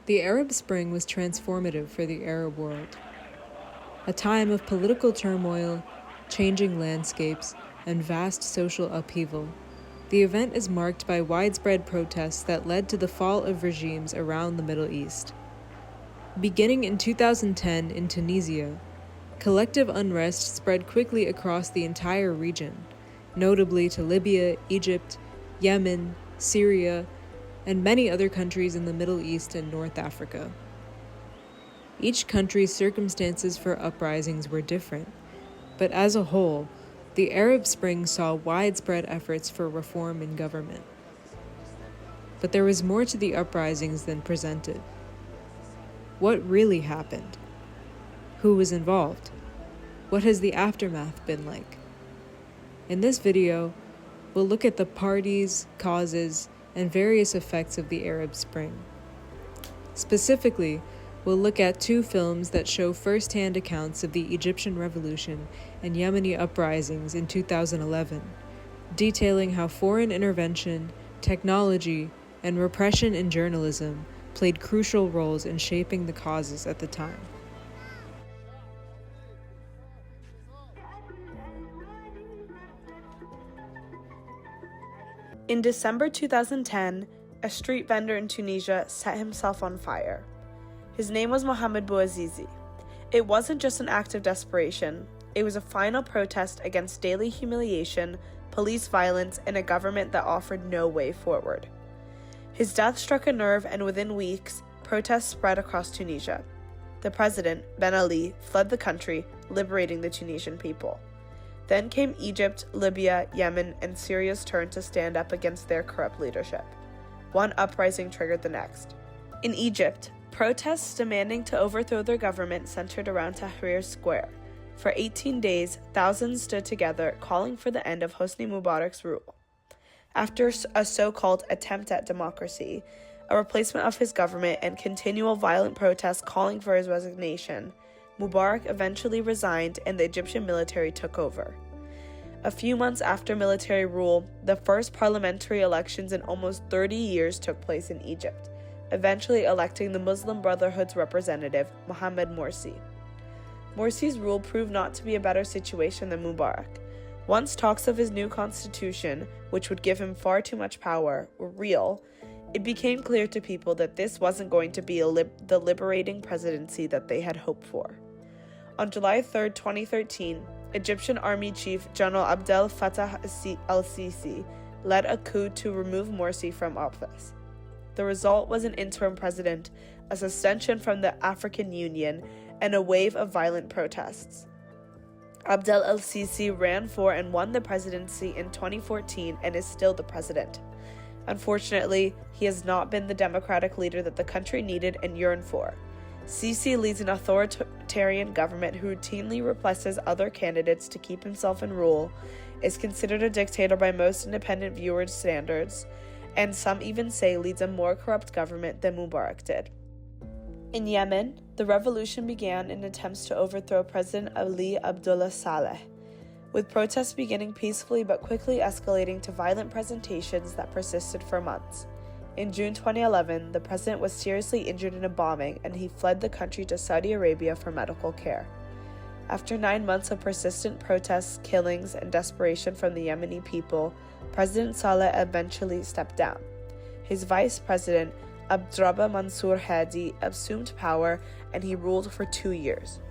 The Arab Spring was transformative for the Arab world. A time of political turmoil, changing landscapes, and vast social upheaval. The event is marked by widespread protests that led to the fall of regimes around the Middle East. Beginning in 2010 in Tunisia, collective unrest spread quickly across the entire region, notably to Libya, Egypt, Yemen, Syria, and many other countries in the Middle East and North Africa. Each country's circumstances for uprisings were different, but as a whole, the Arab Spring saw widespread efforts for reform in government. But there was more to the uprisings than presented. What really happened? Who was involved? What has the aftermath been like? In this video, we'll look at the parties, causes, and various effects of the Arab Spring. Specifically, we'll look at two films that show first-hand accounts of the Egyptian Revolution and Yemeni uprisings in 2011, detailing how foreign intervention, technology, and repression in journalism played crucial roles in shaping the causes at the time. In December 2010, a street vendor in Tunisia set himself on fire. His name was Mohamed Bouazizi. It wasn't just an act of desperation, it was a final protest against daily humiliation, police violence, and a government that offered no way forward. His death struck a nerve, and within weeks, protests spread across Tunisia. The president, Ben Ali, fled the country, liberating the Tunisian people. Then came Egypt, Libya, Yemen, and Syria's turn to stand up against their corrupt leadership. One uprising triggered the next. In Egypt, protests demanding to overthrow their government centered around Tahrir Square. For 18 days, thousands stood together, calling for the end of Hosni Mubarak's rule. After a so-called attempt at democracy, a replacement of his government, and continual violent protests calling for his resignation, Mubarak eventually resigned and the Egyptian military took over. A few months after military rule, the first parliamentary elections in almost 30 years took place in Egypt, eventually electing the Muslim Brotherhood's representative, Mohamed Morsi. Morsi's rule proved not to be a better situation than Mubarak. Once talks of his new constitution, which would give him far too much power, were real, it became clear to people that this wasn't going to be the liberating presidency that they had hoped for. On July 3, 2013, Egyptian Army Chief General Abdel Fattah al-Sisi led a coup to remove Morsi from office. The result was an interim president, a suspension from the African Union, and a wave of violent protests. Abdel al-Sisi ran for and won the presidency in 2014 and is still the president. Unfortunately, he has not been the democratic leader that the country needed and yearned for. Sisi leads an authoritarian government who routinely replaces other candidates to keep himself in rule, is considered a dictator by most independent viewers' standards, and some even say leads a more corrupt government than Mubarak did. In Yemen, the revolution began in attempts to overthrow President Ali Abdullah Saleh, with protests beginning peacefully but quickly escalating to violent presentations that persisted for months. In June 2011, the president was seriously injured in a bombing and he fled the country to Saudi Arabia for medical care. After 9 months of persistent protests, killings, and desperation from the Yemeni people, President Saleh eventually stepped down. His vice president, Abdrabbuh Mansour Hadi, assumed power and he ruled for 2 years.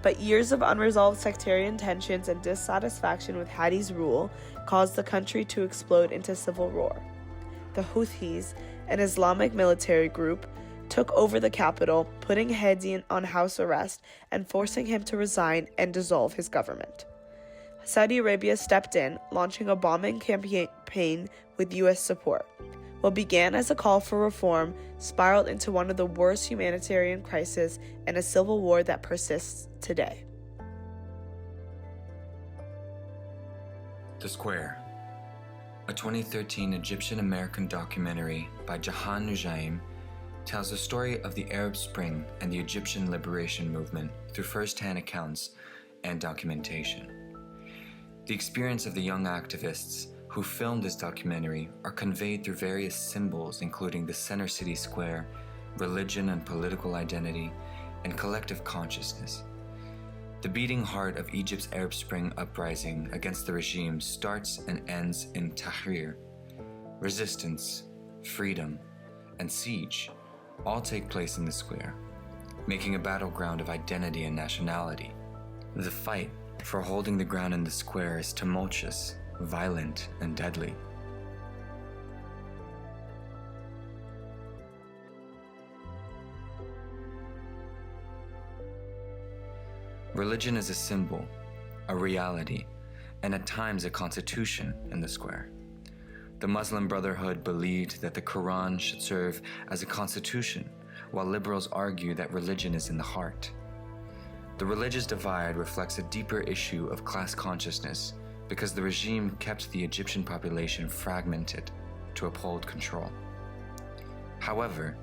But years of unresolved sectarian tensions and dissatisfaction with Hadi's rule caused the country to explode into civil war. The Houthis, an Islamic military group, took over the capital, putting Hadi on house arrest and forcing him to resign and dissolve his government. Saudi Arabia stepped in, launching a bombing campaign with U.S. support. What began as a call for reform spiraled into one of the worst humanitarian crises and a civil war that persists today. The Square, a 2013 Egyptian-American documentary by Jahan Nujaim, tells the story of the Arab Spring and the Egyptian liberation movement through first-hand accounts and documentation. The experience of the young activists who filmed this documentary are conveyed through various symbols, including the Center City Square, religion and political identity, and collective consciousness. The beating heart of Egypt's Arab Spring uprising against the regime starts and ends in Tahrir. Resistance, freedom, and siege all take place in the square, making a battleground of identity and nationality. The fight for holding the ground in the square is tumultuous, violent, and deadly. Religion is a symbol, a reality, and at times a constitution in the square. The Muslim Brotherhood believed that the Quran should serve as a constitution, while liberals argue that religion is in the heart. The religious divide reflects a deeper issue of class consciousness because the regime kept the Egyptian population fragmented to uphold control. However,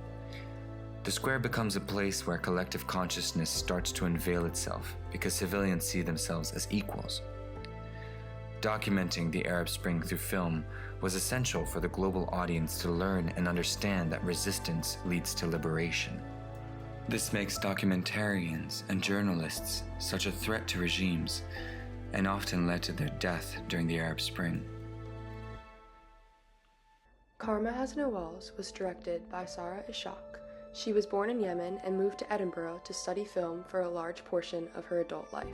the square becomes a place where collective consciousness starts to unveil itself because civilians see themselves as equals. Documenting the Arab Spring through film was essential for the global audience to learn and understand that resistance leads to liberation. This makes documentarians and journalists such a threat to regimes and often led to their death during the Arab Spring. Karma Has No Walls was directed by Sarah Ishaq. She was born in Yemen and moved to Edinburgh to study film for a large portion of her adult life.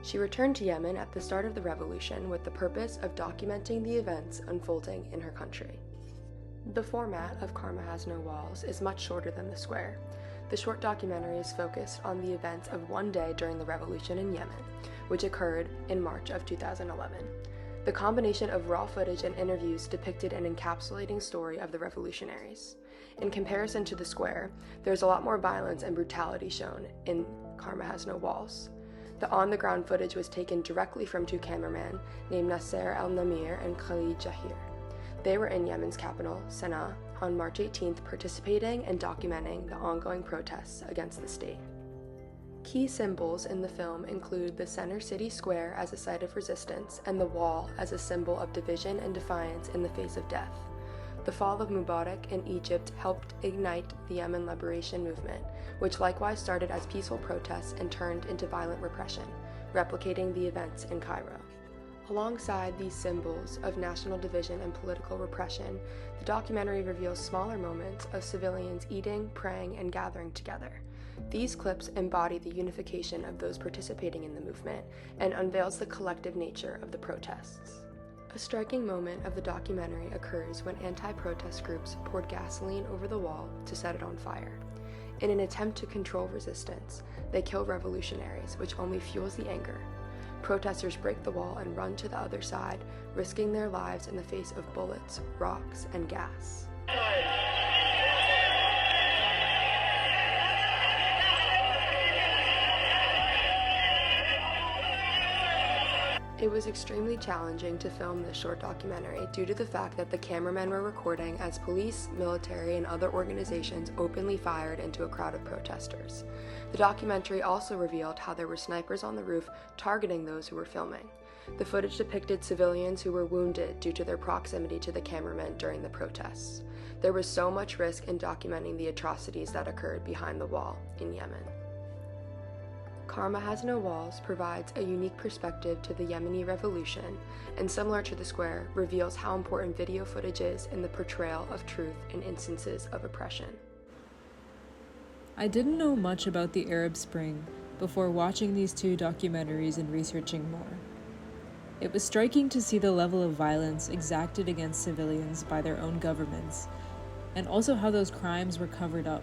She returned to Yemen at the start of the revolution with the purpose of documenting the events unfolding in her country. The format of Karma Has No Walls is much shorter than The Square. The short documentary is focused on the events of one day during the revolution in Yemen, which occurred in March of 2011. The combination of raw footage and interviews depicted an encapsulating story of the revolutionaries. In comparison to The Square, there's a lot more violence and brutality shown in Karma Has No Walls. The on-the-ground footage was taken directly from two cameramen named Nasser El-Namir and Khalid Jahir. They were in Yemen's capital, Sana'a, on March 18th, participating and documenting the ongoing protests against the state. Key symbols in the film include the center city square as a site of resistance and the wall as a symbol of division and defiance in the face of death. The fall of Mubarak in Egypt helped ignite the Yemen liberation movement, which likewise started as peaceful protests and turned into violent repression, replicating the events in Cairo. Alongside these symbols of national division and political repression, the documentary reveals smaller moments of civilians eating, praying, and gathering together. These clips embody the unification of those participating in the movement and unveils the collective nature of the protests. A striking moment of the documentary occurs when anti-protest groups poured gasoline over the wall to set it on fire. In an attempt to control resistance, they kill revolutionaries, which only fuels the anger. Protesters break the wall and run to the other side, risking their lives in the face of bullets, rocks, and gas. It was extremely challenging to film this short documentary due to the fact that the cameramen were recording as police, military, and other organizations openly fired into a crowd of protesters. The documentary also revealed how there were snipers on the roof targeting those who were filming. The footage depicted civilians who were wounded due to their proximity to the cameramen during the protests. There was so much risk in documenting the atrocities that occurred behind the wall in Yemen. Karma Has No Walls provides a unique perspective to the Yemeni revolution and, similar to The Square, reveals how important video footage is in the portrayal of truth in instances of oppression. I didn't know much about the Arab Spring before watching these two documentaries and researching more. It was striking to see the level of violence exacted against civilians by their own governments, and also how those crimes were covered up.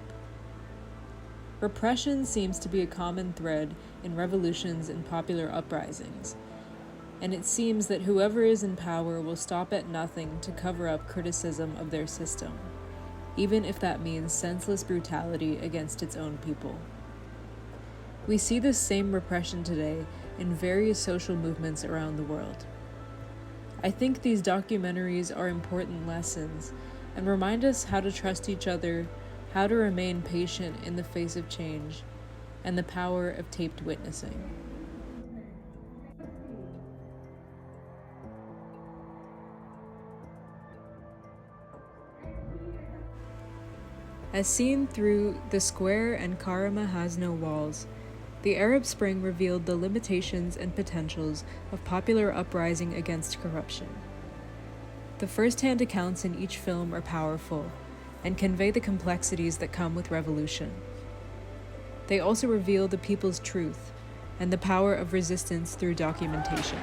Repression seems to be a common thread in revolutions and popular uprisings, and it seems that whoever is in power will stop at nothing to cover up criticism of their system, even if that means senseless brutality against its own people. We see this same repression today in various social movements around the world. I think these documentaries are important lessons and remind us how to trust each other, how to remain patient in the face of change, and the power of taped witnessing. As seen through the square and Karama has no walls, the Arab Spring revealed the limitations and potentials of popular uprising against corruption. The first-hand accounts in each film are powerful and convey the complexities that come with revolution. They also reveal the people's truth and the power of resistance through documentation.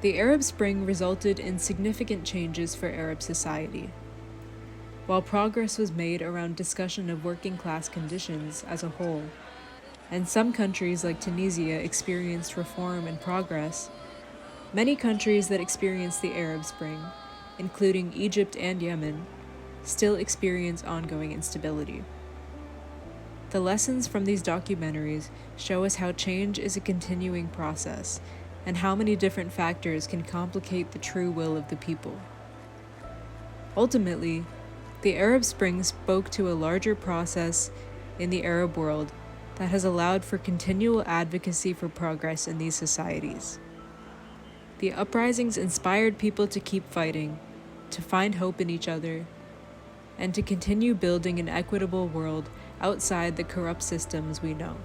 The Arab Spring resulted in significant changes for Arab society. While progress was made around discussion of working-class conditions as a whole, and some countries like Tunisia experienced reform and progress, many countries that experienced the Arab Spring, including Egypt and Yemen, still experience ongoing instability. The lessons from these documentaries show us how change is a continuing process and how many different factors can complicate the true will of the people. Ultimately, the Arab Spring spoke to a larger process in the Arab world that has allowed for continual advocacy for progress in these societies. The uprisings inspired people to keep fighting, to find hope in each other, and to continue building an equitable world outside the corrupt systems we know.